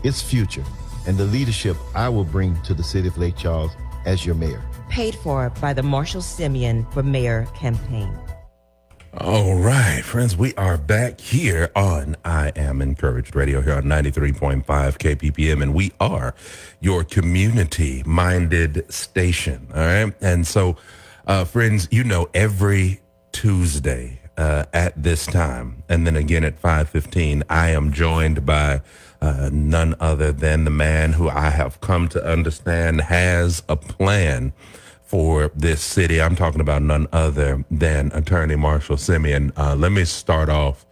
its future, and the leadership I will bring to the city of Lake Charles as your mayor. Paid for by the Marshall Simien for Mayor campaign. All right, friends, we are back here on I Am Encouraged Radio here on 93.5 KPPM, and we are your community-minded station, all right? And so, friends, you know, every Tuesday at this time, and then again at 5:15, I am joined by none other than the man who I have come to understand has a plan for this city. I'm talking about none other than Attorney Marshall Simien. Let me start off,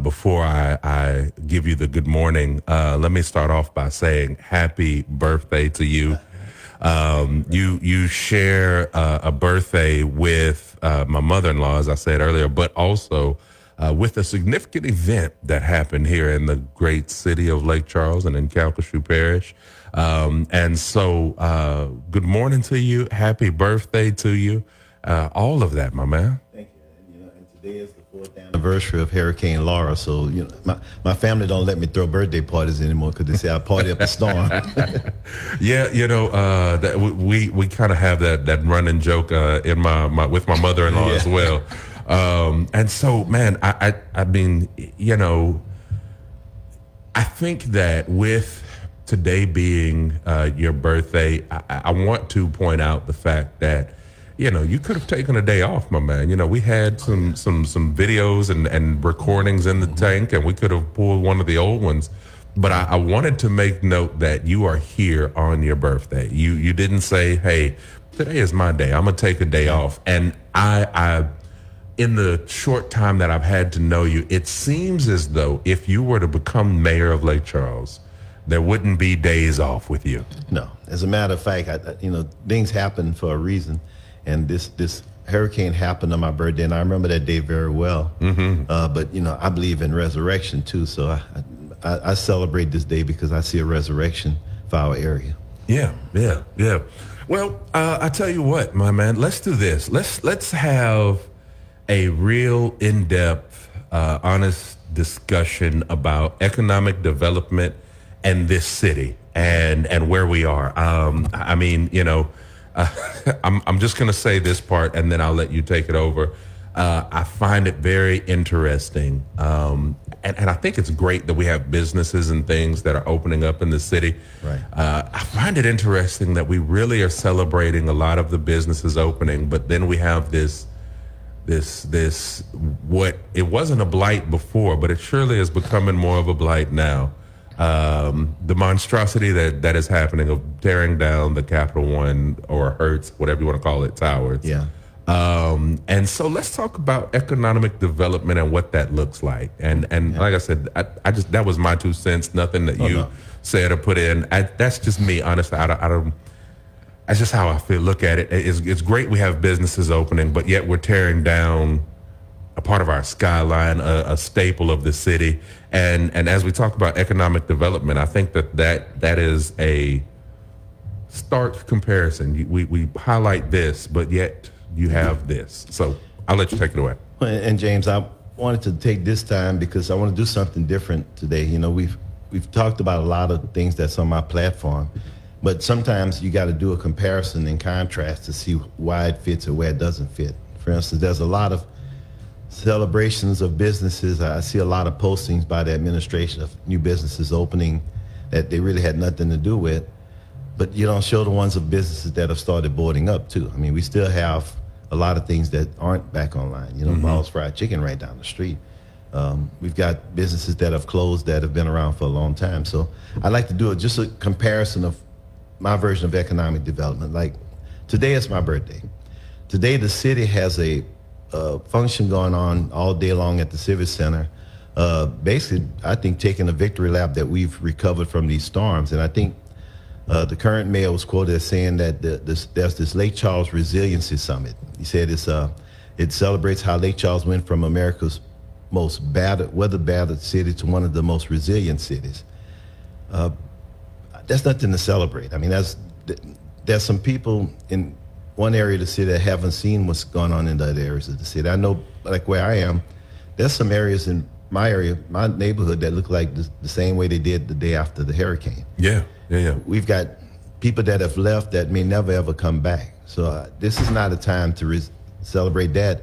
before I give you the good morning, let me start off by saying happy birthday to you. You share a birthday with my mother-in-law, as I said earlier, but also with a significant event that happened here in the great city of Lake Charles and in Calcasieu Parish. And so, good morning to you. Happy birthday to you. All of that, my man. Thank you. And today is the 4th anniversary of Hurricane Laura. So, my family don't let me throw birthday parties anymore because they say I party up a storm. Yeah, that we kind of have that running joke in my with my mother-in-law as well. And so, man, I mean, I think that with today being your birthday, I want to point out the fact that, you could have taken a day off, my man. We had some videos and recordings in the tank, and we could have pulled one of the old ones. But I wanted to make note that you are here on your birthday. You didn't say, hey, today is my day, I'm going to take a day off. And I in the short time that I've had to know you, it seems as though if you were to become mayor of Lake Charles, there wouldn't be days off with you. No. As a matter of fact, things happen for a reason. And this hurricane happened on my birthday, and I remember that day very well. Mm-hmm. But, I believe in resurrection, too. So I celebrate this day because I see a resurrection for our area. Yeah. Well, I tell you what, my man, let's do this. Let's have a real in-depth, honest discussion about economic development and this city and where we are. I mean, I'm just going to say this part and then I'll let you take it over. I find it very interesting. And I think it's great that we have businesses and things that are opening up in the city. Right. I find it interesting that we really are celebrating a lot of the businesses opening, but then we have this what it wasn't a blight before, but it surely is becoming more of a blight now. The monstrosity that is happening of tearing down the Capital One or Hertz, whatever you want to call it, towers. Yeah. And so let's talk about economic development and what that looks like. And like I said, I just, that was my 2 cents, nothing that you said or put in. That's just me, honestly. I don't, that's just how I feel. Look at it. It's great we have businesses opening, but yet we're tearing down a part of our skyline, a staple of the city. And as we talk about economic development, I think that is a stark comparison. We highlight this, but yet you have this. So I'll let you take it away. And James, I wanted to take this time because I want to do something different today. We've talked about a lot of things that's on my platform, but sometimes you got to do a comparison and contrast to see why it fits or where it doesn't fit. For instance, there's a lot of celebrations of businesses. I see a lot of postings by the administration of new businesses opening that they really had nothing to do with, but you don't show the ones of businesses that have started boarding up too. I mean, we still have a lot of things that aren't back online. Ball's Fried Chicken right down the street. We've got businesses that have closed that have been around for a long time. So I'd like to do just a comparison of my version of economic development. Like today is my birthday. Today the city has a function going on all day long at the Civic Center. Basically, I think taking a victory lap that we've recovered from these storms. And I think the current mayor was quoted as saying that there's this Lake Charles Resiliency Summit. He said it celebrates how Lake Charles went from America's most weather-battered city to one of the most resilient cities. That's nothing to celebrate. I mean, there's some people in one area of the city that haven't seen what's going on in the other areas of the city. I know, like where I am, there's some areas in my area, my neighborhood, that look like the same way they did the day after the hurricane. Yeah. We've got people that have left that may never ever come back. So this is not a time to celebrate that.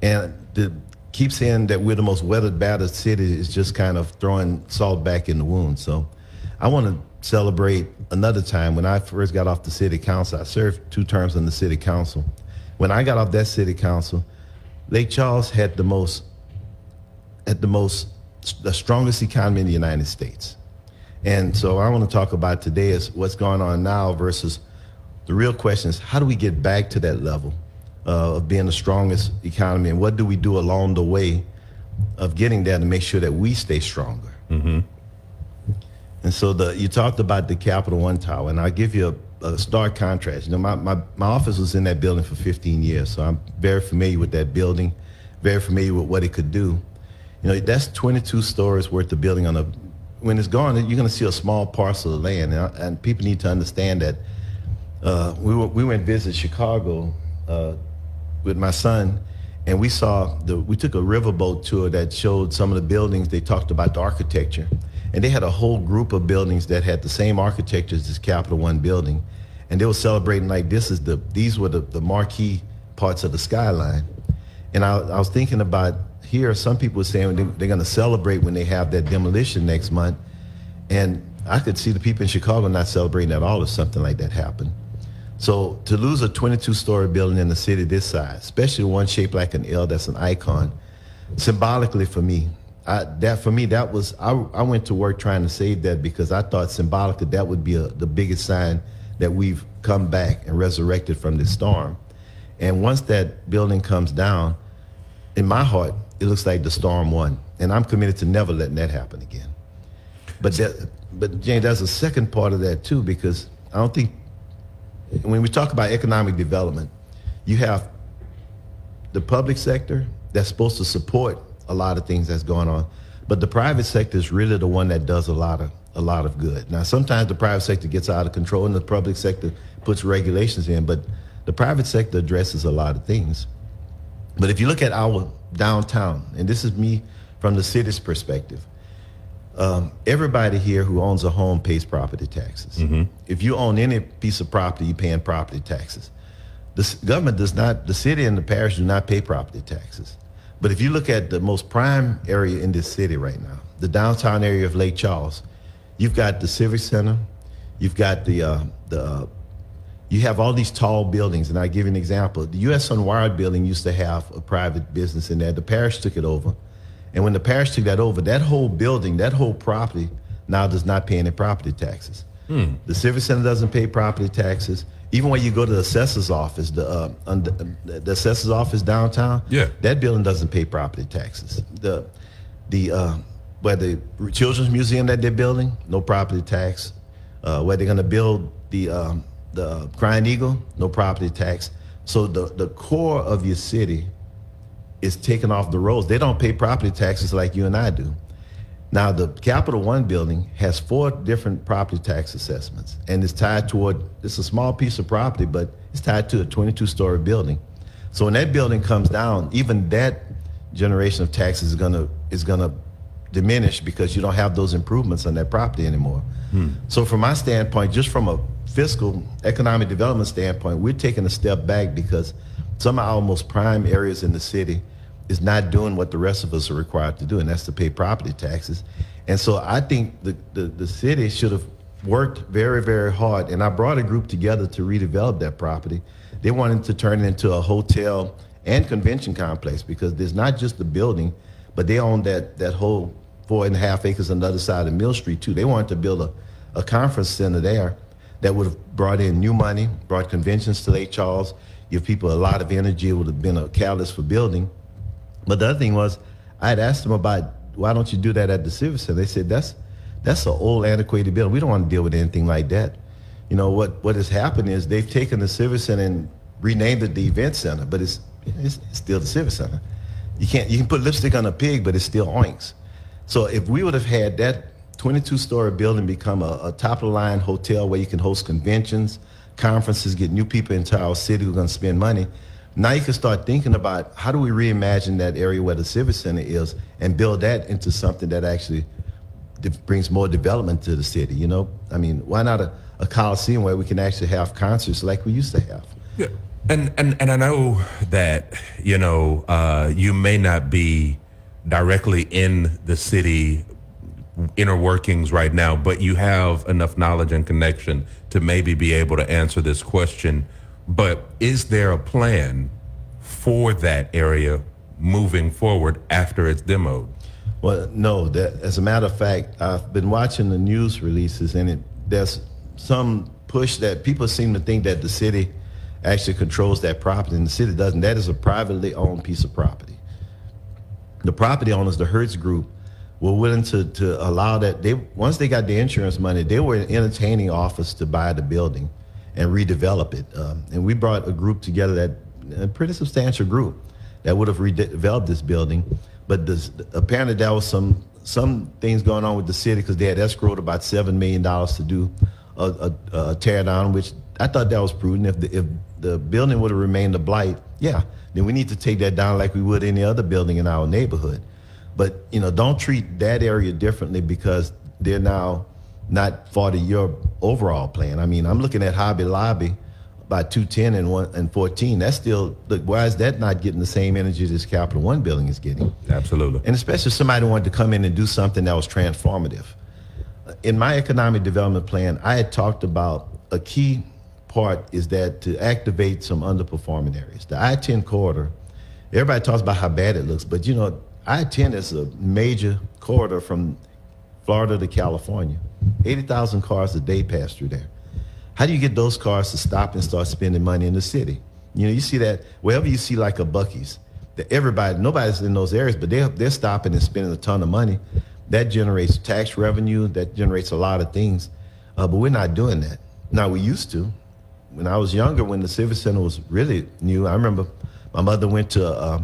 And to keep saying that we're the most weathered, battered city is just kind of throwing salt back in the wound. So I want to celebrate another time. When I first got off the city council, I served 2 terms on the city council. When I got off that city council, Lake Charles had the strongest economy in the United States. And so I want to talk about today is what's going on now versus the real question is, how do we get back to that level of being the strongest economy, and what do we do along the way of getting there to make sure that we stay stronger? Mm-hmm. And so you talked about the Capital One Tower, and I'll give you a stark contrast. You know, my office was in that building for 15 years, so I'm very familiar with that building, very familiar with what it could do. You know, that's 22 stories worth of building when it's gone, you're going to see a small parcel of land, and people need to understand that. We went visit Chicago with my son, and we took a riverboat tour that showed some of the buildings. They talked about the architecture, and they had a whole group of buildings that had the same architecture as this Capital One building, and they were celebrating like these were the marquee parts of the skyline. And I was thinking about here, some people were saying they're going to celebrate when they have that demolition next month, and I could see the people in Chicago not celebrating at all if something like that happened. So to lose a 22-story building in a city this size, especially one shaped like an L that's an icon, symbolically for me, I went to work trying to save that because I thought symbolically that would be the biggest sign that we've come back and resurrected from this storm. And once that building comes down, in my heart, it looks like the storm won. And I'm committed to never letting that happen again. But Jane, there's a second part of that too, because I don't think, when we talk about economic development, you have the public sector that's supposed to support a lot of things that's going on, but the private sector is really the one that does a lot of good. Now, sometimes the private sector gets out of control and the public sector puts regulations in, but the private sector addresses a lot of things. But if you look at our downtown, and this is me from the city's perspective, everybody here who owns a home pays property taxes. Mm-hmm. If you own any piece of property, you're paying property taxes. The government does not, the city and the parish do not pay property taxes. But if you look at the most prime area in this city right now, the downtown area of Lake Charles, you've got the Civic Center, you've got you have all these tall buildings, and I'll give you an example. The U.S. Unwired building used to have a private business in there. The parish took it over. And when the parish took that over, that whole building, that whole property now does not pay any property taxes. The Civic Center doesn't pay property taxes. Even when you go to the assessor's office, the assessor's office downtown, that building doesn't pay property taxes. Where the Children's Museum that they're building, no property tax. Where they're going to build the Crying Eagle, no property tax. So the core of your city is taken off the roads. They don't pay property taxes like you and I do. Now, the Capital One building has 4 different property tax assessments, and it's tied toward, it's a small piece of property, but it's tied to a 22-story building. So when that building comes down, even that generation of taxes is gonna diminish because you don't have those improvements on that property anymore. So from my standpoint, just from a fiscal economic development standpoint, we're taking a step back because some of our most prime areas in the city is not doing what the rest of us are required to do, and that's to pay property taxes. And so I think the city should have worked very, very hard, and I brought a group together to redevelop that property. They wanted to turn it into a hotel and convention complex because there's not just the building, but they own that whole 4.5 acres on the other side of Mill Street too. They wanted to build a conference center there that would have brought in new money, brought conventions to Lake Charles, give people a lot of energy. It would have been a catalyst for building. But the other thing was, I had asked them about, why don't you do that at the Civic Center? They said, that's an old, antiquated building. We don't want to deal with anything like that. You know, what has happened is they've taken the Civic Center and renamed it the Event Center, but it's still the Civic Center. You can put lipstick on a pig, but it's still oinks. So if we would have had that 22-story building become a top-of-the-line hotel where you can host conventions, conferences, get new people into our city who are going to spend money, Now you can start thinking about how do we reimagine that area where the Civic Center is and build that into something that actually brings more development to the city, you know? I mean, why not a Coliseum where we can actually have concerts like we used to have? Yeah. And I know that, you may not be directly in the city inner workings right now, but you have enough knowledge and connection to maybe be able to answer this question. But is there a plan for that area moving forward after it's demoed? Well, no. As a matter of fact, I've been watching the news releases, and there's some push that people seem to think that the city actually controls that property, and the city doesn't. That is a privately owned piece of property. The property owners, the Hertz Group, were willing to allow that. Once they got the insurance money, they were entertaining offers to buy the building and redevelop it. And we brought a group together, a pretty substantial group, that would have redeveloped this building. But apparently there was some things going on with the city because they had escrowed about $7 million to do a tear down, which I thought that was prudent. If the building would have remained a blight, then we need to take that down like we would any other building in our neighborhood. But, don't treat that area differently because they're now not part of your overall plan. I mean, I'm looking at Hobby Lobby by 210 and 14. That's still, look, why is that not getting the same energy this Capital One building is getting? Absolutely. And especially if somebody wanted to come in and do something that was transformative. In my economic development plan, I had talked about a key part is that to activate some underperforming areas. The I-10 corridor, everybody talks about how bad it looks, but I-10 is a major corridor from Florida to California. 80,000 cars a day pass through there. How do you get those cars to stop and start spending money in the city? You see that wherever you see like a Buc-ee's, nobody's in those areas, but they're stopping and spending a ton of money. That generates tax revenue, that generates a lot of things, but we're not doing that. Now, we used to. When I was younger, when the Civic Center was really new, I remember my mother went to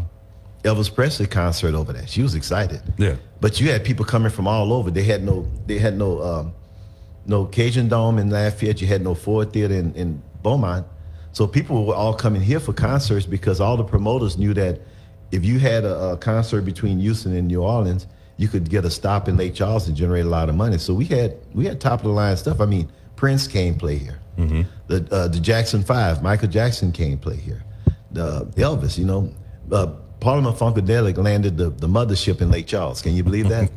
Elvis Presley concert over there. She was excited. Yeah. But you had people coming from all over. They had no Cajun Dome in Lafayette. You had no Ford Theater in Beaumont. So people were all coming here for concerts because all the promoters knew that if you had a concert between Houston and New Orleans, you could get a stop in Lake Charles and generate a lot of money. So we had top of the line stuff. I mean, Prince came play here. Mm-hmm. The Jackson 5, Michael Jackson came play here. Elvis, Parliament Funkadelic landed the mothership in Lake Charles. Can you believe that?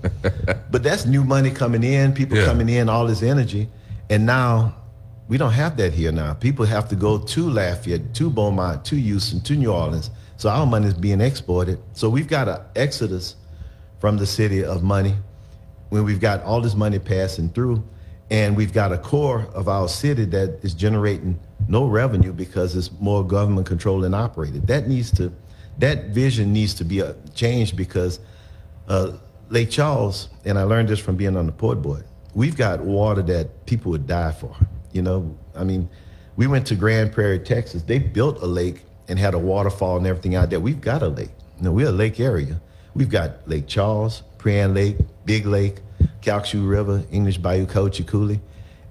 But that's new money coming in, people coming in, all this energy. And now we don't have that here now. People have to go to Lafayette, to Beaumont, to Houston, to New Orleans. So our money is being exported. So we've got an exodus from the city of money when we've got all this money passing through. And we've got a core of our city that is generating no revenue because it's more government controlled and operated. That vision needs to be changed because Lake Charles, and I learned this from being on the port board, we've got water that people would die for. I mean, we went to Grand Prairie, Texas. They built a lake and had a waterfall and everything out there. We've got a lake. We're a lake area. We've got Lake Charles, Prian Lake, Big Lake, Calcasieu River, English Bayou, Coachee Coulee.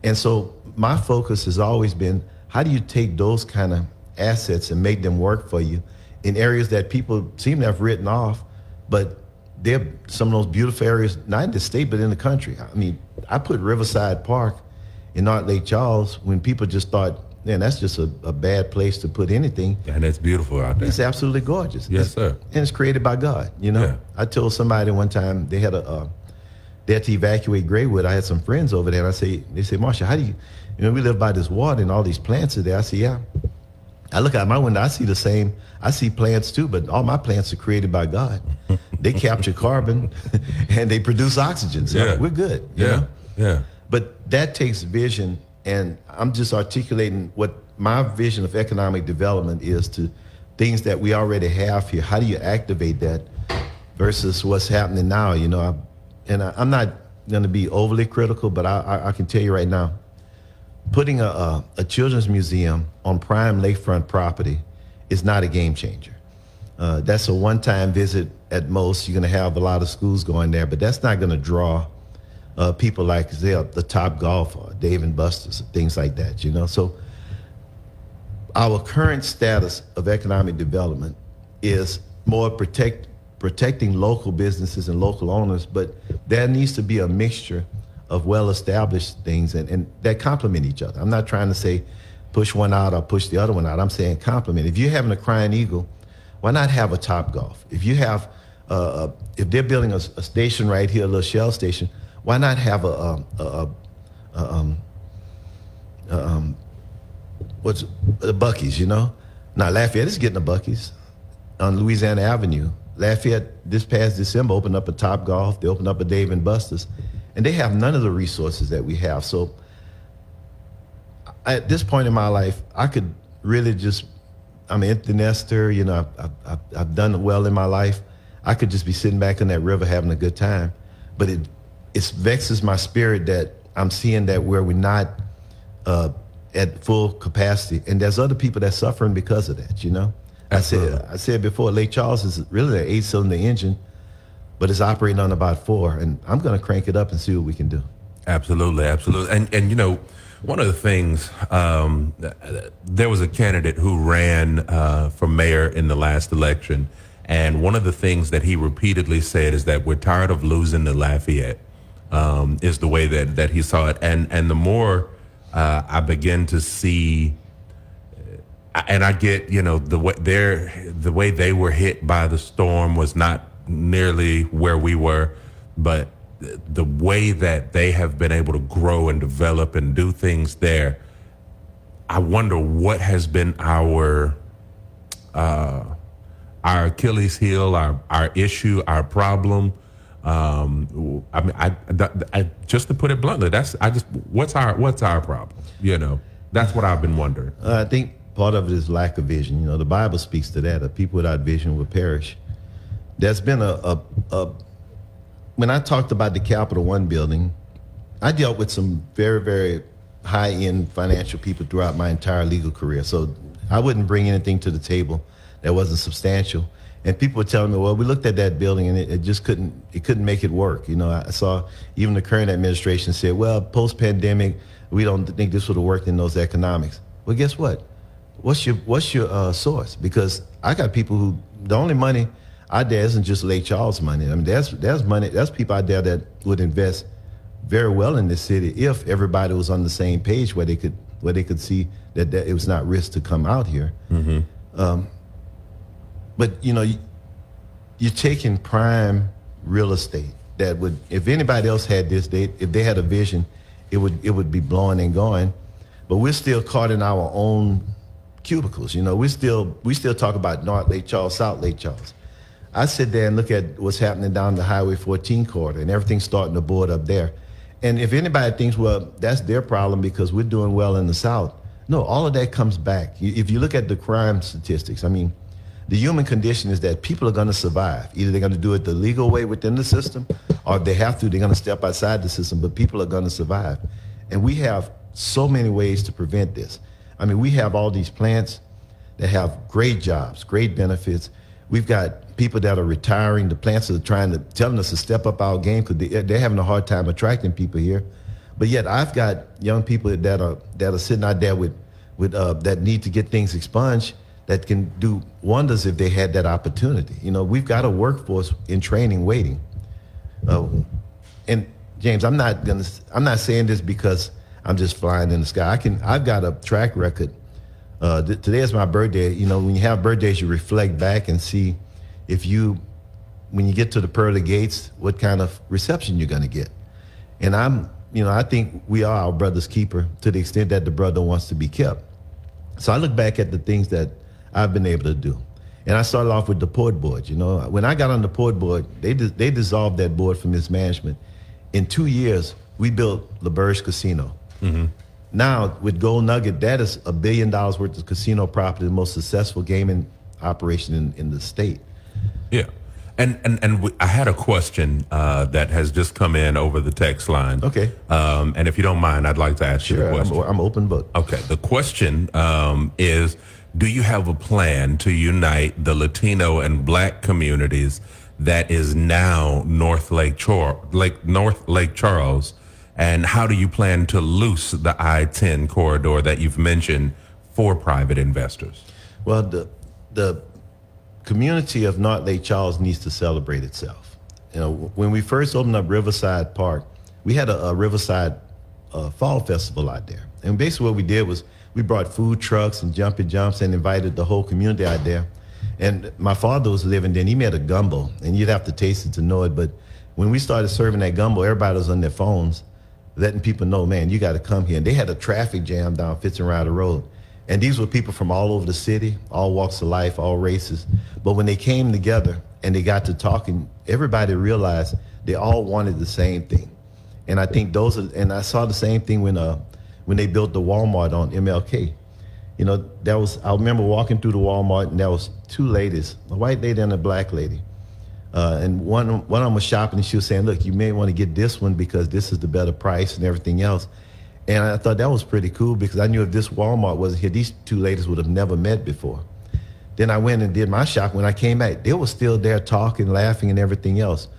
And so my focus has always been, how do you take those kind of assets and make them work for you in areas that people seem to have written off, but they're some of those beautiful areas, not in the state, but in the country. I mean, I put Riverside Park in North Lake Charles when people just thought, man, that's just a bad place to put anything. And it's beautiful out there. It's absolutely gorgeous. Yes, sir. And it's created by God, Yeah. I told somebody one time they had they had to evacuate Graywood. I had some friends over there, and they say, Marsha, how do you, we live by this water and all these plants are there. I say, yeah. I look out my window, I see the same. I see plants too, but all my plants are created by God. They capture carbon and they produce oxygen. So we're good. You know? Yeah. But that takes vision, and I'm just articulating what my vision of economic development is to things that we already have here. How do you activate that versus what's happening now? I'm not going to be overly critical, but I can tell you right now, putting a children's museum on prime lakefront property is not a game changer. That's a one-time visit at most. You're going to have a lot of schools going there, but that's not going to draw people like the Top Golf or Dave and Buster's, things like that, So our current status of economic development is more protecting local businesses and local owners, but there needs to be a mixture of well-established things and that complement each other. I'm not trying to say push one out or push the other one out. I'm saying complement. If you're having a Crying Eagle, why not have a Top Golf? If you have, if they're building a station right here, a little Shell station, why not have what's the Buc-ee's, you know? Now Lafayette is getting a Buc-ee's on Louisiana Avenue. Lafayette this past December opened up a Top Golf. They opened up a Dave and Buster's, and they have none of the resources that we have. So at this point in my life, I could really just, I'm an empty nester, you know, I've done well in my life. I could just be sitting back in that river having a good time. But it vexes my spirit that I'm seeing that where we're not at full capacity. And there's other people that's suffering because of that, you know? Absolutely. I said before, Lake Charles is really an 8-cylinder engine, but it's operating on about 4. And I'm going to crank it up and see what we can do. Absolutely, absolutely. And you know, one of the things, there was a candidate who ran for mayor in the last election, and one of the things that he repeatedly said is that we're tired of losing to Lafayette, is the way that he saw it. And the more I begin to see, and I get, you know, the way they were hit by the storm was not nearly where we were, but the way that they have been able to grow and develop and do things there, I wonder what has been our Achilles heel, our issue, our problem. I mean, I just to put it bluntly, what's our problem? You know, that's what I've been wondering. I think part of it is lack of vision. You know, the Bible speaks to that. A people without vision will perish. There's been when I talked about the Capital One building, I dealt with some very, very high-end financial people throughout my entire legal career. So I wouldn't bring anything to the table that wasn't substantial. And people were telling me, well, we looked at that building and it just couldn't make it work. You know, I saw even the current administration said, well, post-pandemic, we don't think this would have worked in those economics. Well, guess what? What's your source? Because I got people who, the only money out there isn't just Lake Charles money. I mean, there's money, there's people out there that would invest very well in this city if everybody was on the same page where they could see that it was not risk to come out here. Mm-hmm. But you know, you're taking prime real estate that would, if anybody else had this, if they had a vision, it would be blowing and going. But we're still caught in our own cubicles. You know, we still talk about North Lake Charles, South Lake Charles. I sit there and look at what's happening down the Highway 14 corridor, and everything's starting to board up there. And if anybody thinks, well, that's their problem because we're doing well in the South, no, all of that comes back. If you look at the crime statistics, I mean, the human condition is that people are going to survive. Either they're going to do it the legal way within the system, or if they have to, they're going to step outside the system, but people are going to survive. And we have so many ways to prevent this. I mean, we have all these plants that have great jobs, great benefits. We've got people that are retiring. The plants are telling us to step up our game because they're having a hard time attracting people here. But yet I've got young people that are sitting out there with that need to get things expunged that can do wonders if they had that opportunity. You know, we've got a workforce in training waiting. And James, I'm not saying this because I'm just flying in the sky. I've got a track record. Today is my birthday. You know, when you have birthdays, you reflect back and see when you get to the pearly gates, what kind of reception you're going to get. And I think we are our brother's keeper to the extent that the brother wants to be kept. So I look back at the things that I've been able to do. And I started off with the port board. You know, when I got on the port board, they dissolved that board for mismanagement. In 2 years, we built LaBerge Casino. Mm-hmm. Now, with Gold Nugget, that is $1 billion worth of casino property, the most successful gaming operation in the state. Yeah. And I had a question that has just come in over the text line. Okay. And if you don't mind, I'd like to ask you a question. I'm open book. Okay. The question is, do you have a plan to unite the Latino and Black communities that is now North Lake Charles? And how do you plan to loose the I-10 corridor that you've mentioned for private investors? Well, the community of North Lake Charles needs to celebrate itself. You know, when we first opened up Riverside Park, we had a Riverside Fall Festival out there. And basically what we did was we brought food trucks and jumping jumps and invited the whole community out there. And my father was living there, and he made a gumbo, and you'd have to taste it to know it. But when we started serving that gumbo, everybody was on their phones, letting people know, man, you got to come here. And they had a traffic jam down Fitzgerald Road. And these were people from all over the city, all walks of life, all races. But when they came together and they got to talking, everybody realized they all wanted the same thing. And I think and I saw the same thing when they built the Walmart on MLK. You know, I remember walking through the Walmart, and there was two ladies, a white lady and a black lady. And one of them was shopping, and she was saying, look, you may want to get this one because this is the better price and everything else. And I thought that was pretty cool because I knew if this Walmart wasn't here, these two ladies would have never met before. Then I went and did my shopping. When I came back, they were still there talking, laughing, and everything else.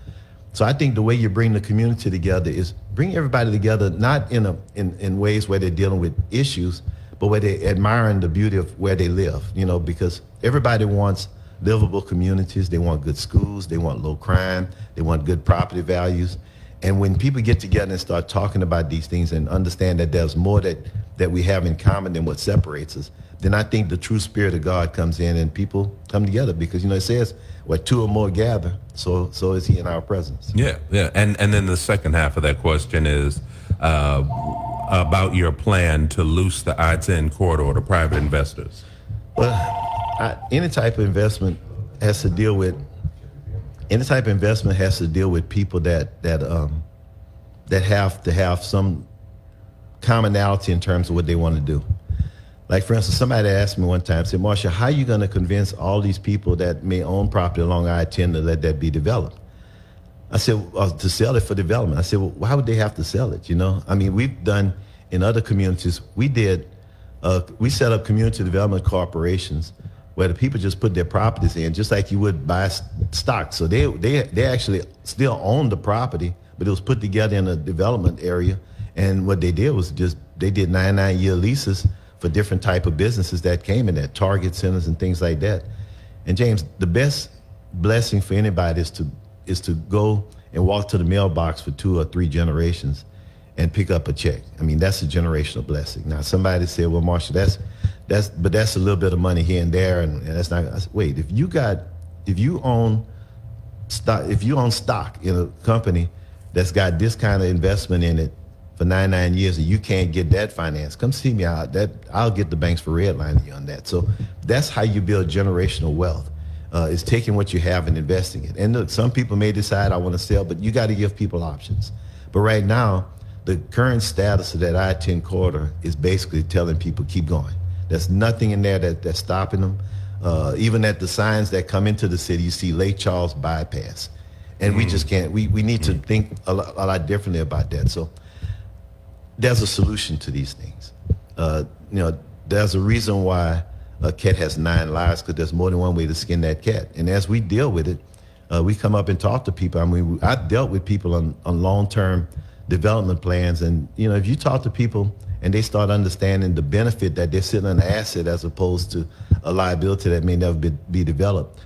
So I think the way you bring the community together is bring everybody together, not in ways where they're dealing with issues, but where they're admiring the beauty of where they live, you know, because everybody wants livable communities. They want good schools. They want low crime. They want good property values. And when people get together and start talking about these things and understand that there's more that we have in common than what separates us, then I think the true spirit of God comes in and people come together because, you know, it says where two or more gather, so is he in our presence. Yeah. And then the second half of that question is about your plan to loose the I-10 corridor to private investors. Well, any type of investment has to deal with people that have to have some commonality in terms of what they want to do. Like, for instance, somebody asked me one time, said, Marsha, how are you going to convince all these people that may own property along I-10 to let that be developed? I said, to sell it for development. I said, well, why would they have to sell it, you know? I mean, we've done, in other communities, we set up community development corporations where the people just put their properties in, just like you would buy stock. So they actually still own the property, but it was put together in a development area. And what they did was they did 99-year leases for different type of businesses that came in there, Target centers and things like that. And James, the best blessing for anybody is to go and walk to the mailbox for 2 or 3 generations and pick up a check. I mean, that's a generational blessing. Now, somebody said, well, Marsha, that's a little bit of money here and there, and that's not. I said, wait, if you own stock in a company that's got this kind of investment in it for 99 years and you can't get that finance, come see me out. I'll get the banks for redlining you on that. So that's how you build generational wealth. Is taking what you have and investing it. And look, some people may decide I want to sell, but you got to give people options. But right now, the current status of that I-10 corridor is basically telling people keep going. There's nothing in there that's stopping them. Even at the signs that come into the city, you see Lake Charles bypass. And we just can't, we need to think a lot differently about that. So there's a solution to these things. There's a reason why a cat has 9 lives, because there's more than one way to skin that cat. And as we deal with it, we come up and talk to people. I mean, I've dealt with people on long-term development plans. And, you know, if you talk to people and they start understanding the benefit that they're sitting on an asset as opposed to a liability that may never be developed,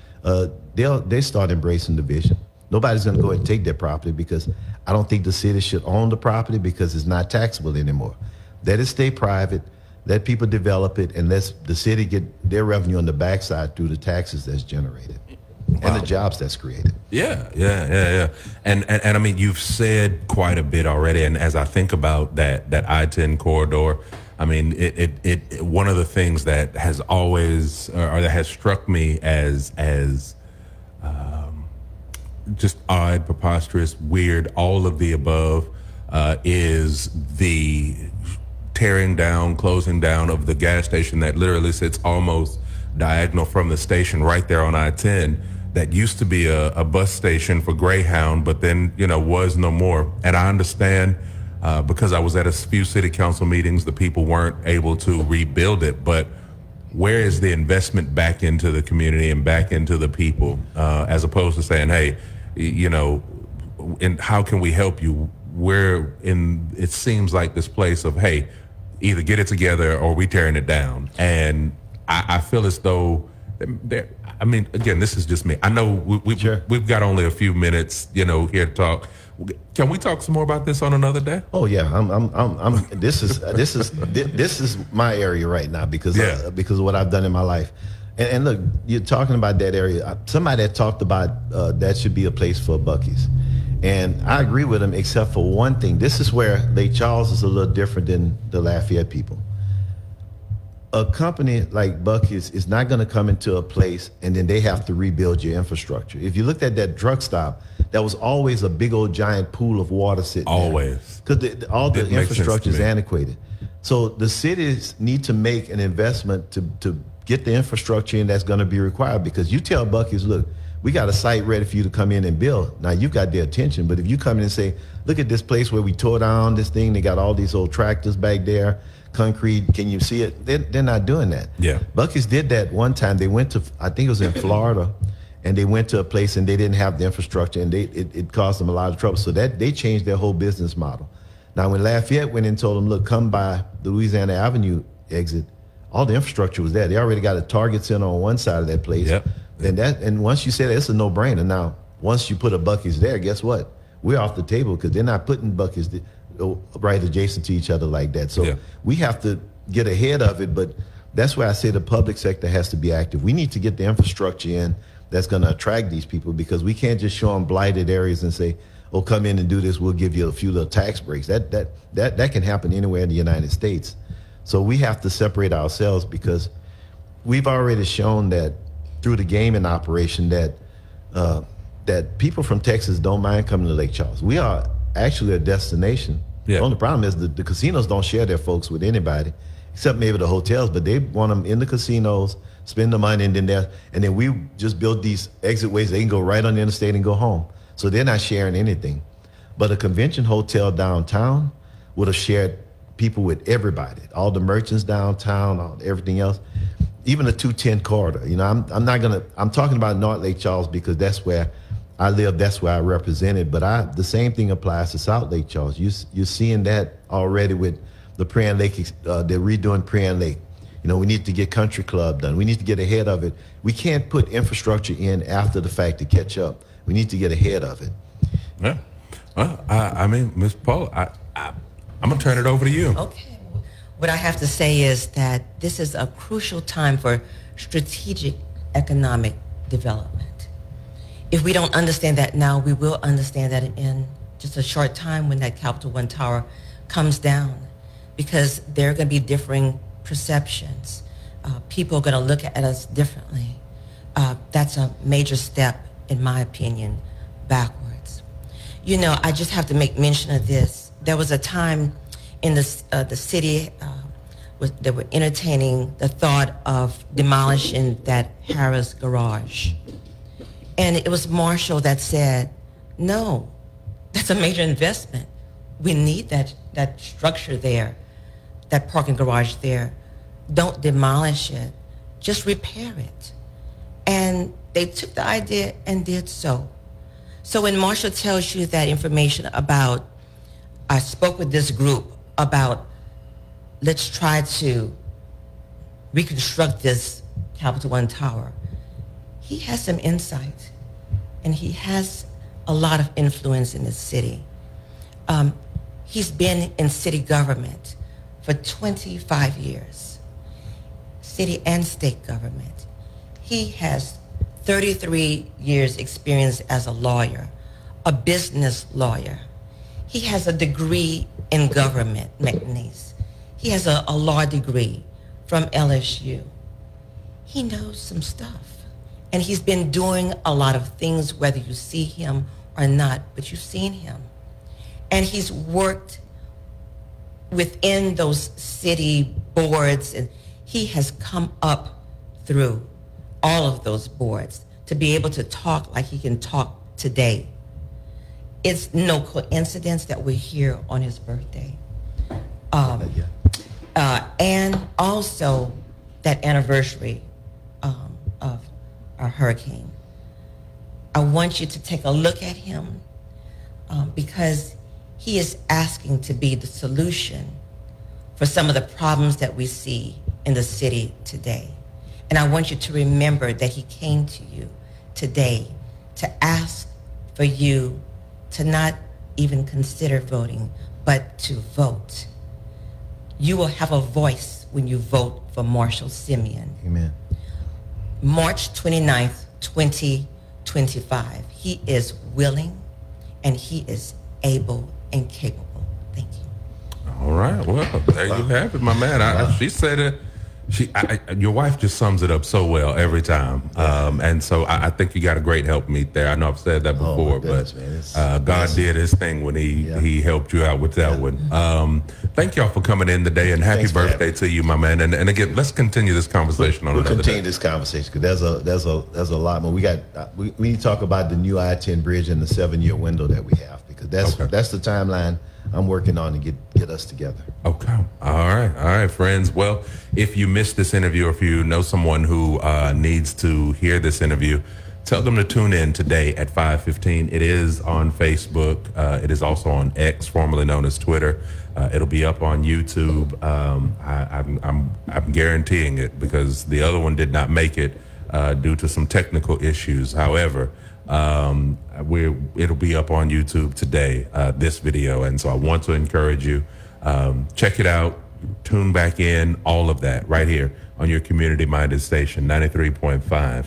they start embracing the vision. Nobody's going to go ahead and take their property, because I don't think the city should own the property because it's not taxable anymore. Let it stay private. Let people develop it, and let the city get their revenue on the backside through the taxes that's generated. Wow. And the jobs that's created. Yeah. And I mean, you've said quite a bit already. And as I think about that I-10 corridor, I mean, it one of the things that has always, or that has struck me as just odd, preposterous, weird, all of the above, is the tearing down, closing down of the gas station that literally sits almost diagonal from the station right there on I-10. That used to be a bus station for Greyhound, but then, was no more. And I understand, because I was at a few city council meetings, the people weren't able to rebuild it. But where is the investment back into the community and back into the people, as opposed to saying, hey, and how can we help you? It seems like this place of, hey, either get it together or we tearing it down. And I feel as though I mean, again, this is just me. I know we've got only a few minutes, here to talk. Can we talk some more about this on another day? Oh yeah, this is my area right now because of what I've done in my life. And look, you're talking about that area. Somebody had talked about that should be a place for Buc-ee's. And I agree with him, except for one thing. This is where Lake Charles is a little different than the Lafayette people. A company like Buc-ee's is not going to come into a place and then they have to rebuild your infrastructure. If you looked at that truck stop, that was always a big old giant pool of water sitting always. Because all the infrastructure is antiquated. So the cities need to make an investment to get the infrastructure in that's going to be required, because you tell Buc-ee's, look, we got a site ready for you to come in and build. Now, you've got their attention, but if you come in and say, look at this place where we tore down this thing, they got all these old tractors back there, concrete, can you see it? They're not doing that. Yeah. Buc-ee's did that one time. They went to, I think it was in Florida, and they went to a place and they didn't have the infrastructure, and it caused them a lot of trouble. So that they changed their whole business model. Now, when Lafayette went and told them, look, come by the Louisiana Avenue exit, all the infrastructure was there. They already got a Target Center on one side of that place. Yep. And once you say that, it's a no-brainer. Now, once you put a Buc-ee's there, guess what? We're off the table because they're not putting Buc-ee's right adjacent to each other like that. So we have to get ahead of it, but that's why I say the public sector has to be active. We need to get the infrastructure in that's going to attract these people, because we can't just show them blighted areas and say, oh, come in and do this, we'll give you a few little tax breaks. That can happen anywhere in the United States. So we have to separate ourselves, because we've already shown that through the gaming operation that that people from Texas don't mind coming to Lake Charles. We are actually a destination. Yeah. The only problem is the casinos don't share their folks with anybody, except maybe the hotels, but they want them in the casinos, spend the money, and then we just build these exit ways. They can go right on the interstate and go home. So they're not sharing anything. But a convention hotel downtown would have shared people with everybody, all the merchants downtown, everything else, even the 210 corridor. I'm talking about North Lake Charles because that's where I live, that's where I represent it. But the same thing applies to South Lake Charles. You're seeing that already with the Prairie Lake. They're redoing Prairie Lake. We need to get Country Club done. We need to get ahead of it. We can't put infrastructure in after the fact to catch up. We need to get ahead of it. Yeah. Well, I mean, Ms. Paula, I'm going to turn it over to you. Okay. What I have to say is that this is a crucial time for strategic economic development. If we don't understand that now, we will understand that in just a short time when that Capital One Tower comes down, because there are going to be differing perceptions. People are going to look at us differently. That's a major step, in my opinion, backwards. I just have to make mention of this. There was a time in the city they were entertaining the thought of demolishing that Harris garage. And it was Marshall that said, no, that's a major investment. We need that structure there, that parking garage there. Don't demolish it, just repair it. And they took the idea and did so. So when Marshall tells you that information about, I spoke with this group about, let's try to reconstruct this Capital One Tower, he has some insight, and he has a lot of influence in this city. He's been in city government for 25 years, city and state government. He has 33 years experience as a lawyer, a business lawyer. He has a degree in government, McNeese. He has a law degree from LSU. He knows some stuff. And he's been doing a lot of things, whether you see him or not, but you've seen him. And he's worked within those city boards, and he has come up through all of those boards to be able to talk like he can talk today. It's no coincidence that we're here on his birthday. And also that anniversary of our hurricane. I want you to take a look at him because he is asking to be the solution for some of the problems that we see in the city today. And I want you to remember that he came to you today to ask for you to not even consider voting, but to vote. You will have a voice when you vote for Marshall Simien. Amen. March 29th, 2025. He is willing and he is able and capable. Thank you. All right. Well, there you have it, my man. She said it. Your wife just sums it up so well every time. And so I think you got a great helpmeet there. I know I've said that before, goodness, but God did his thing when he helped you out with that one. Thank y'all for coming in today, and happy birthday to you, my man. And again, let's continue this conversation on We'll another continue day. this conversation because there's a lot more. We need to talk about the new I-10 bridge and the 7-year window that we have, because that's the timeline I'm working on to get us together. Okay. All right, friends. Well, if you missed this interview, or if you know someone who needs to hear this interview, tell them to tune in today at 5:15. It is on Facebook. It is also on X, formerly known as Twitter. It'll be up on YouTube. I'm guaranteeing it, because the other one did not make it due to some technical issues. However, it'll be up on YouTube today, this video. And so I want to encourage you, check it out, tune back in, all of that right here on your community-minded station, 93.5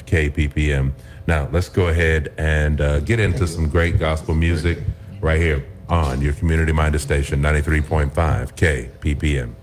KPPM. Now, let's go ahead and get into some great gospel music right here on your community-minded station, 93.5 KPPM.